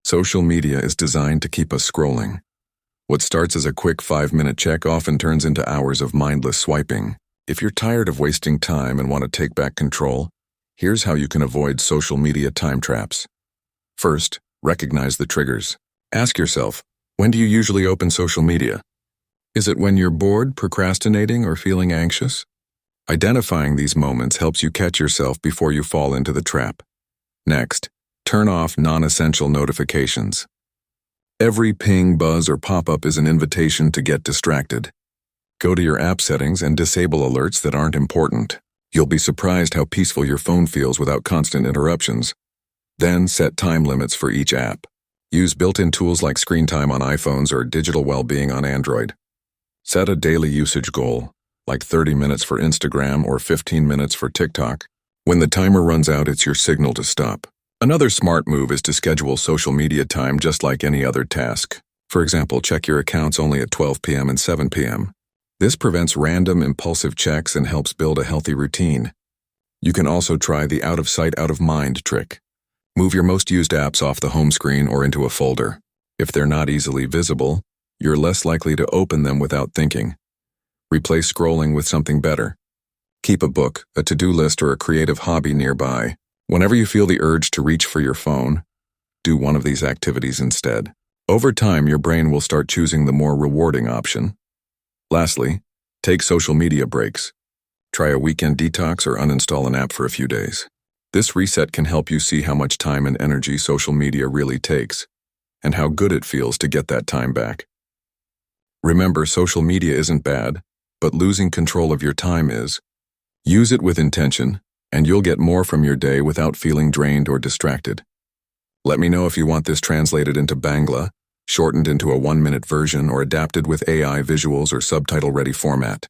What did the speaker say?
Social media is designed to keep us scrolling. What starts as a quick 5-minute check often turns into hours of mindless swiping. If you're tired of wasting time and want to take back control, here's how you can avoid social media time traps. First, recognize the triggers. Ask yourself, when do you usually open social media? Is it when you're bored, procrastinating, or feeling anxious? Identifying these moments helps you catch yourself before you fall into the trap. Next, turn off non-essential notifications. Every ping, buzz, or pop-up is an invitation to get distracted. Go to your app settings and disable alerts that aren't important. You'll be surprised how peaceful your phone feels without constant interruptions. Then set time limits for each app. Use built-in tools like screen time on iPhones or digital well-being on Android. Set a daily usage goal, like 30 minutes for Instagram or 15 minutes for TikTok. When the timer runs out, it's your signal to stop. Another smart move is to schedule social media time just like any other task. For example, check your accounts only at 12 p.m. and 7 p.m. This prevents random, impulsive checks and helps build a healthy routine. You can also try the out-of-sight, out-of-mind trick. Move your most used apps off the home screen or into a folder. If they're not easily visible, you're less likely to open them without thinking. Replace scrolling with something better. Keep a book, a to-do list, or a creative hobby nearby. Whenever you feel the urge to reach for your phone, do one of these activities instead. Over time, your brain will start choosing the more rewarding option. Lastly, take social media breaks. Try a weekend detox or uninstall an app for a few days. This reset can help you see how much time and energy social media really takes, and how good it feels to get that time back. Remember, social media isn't bad, but losing control of your time is. Use it with intention, and you'll get more from your day without feeling drained or distracted. Let me know if you want this translated into Bangla, shortened into a 1-minute version, or adapted with AI visuals or subtitle-ready format.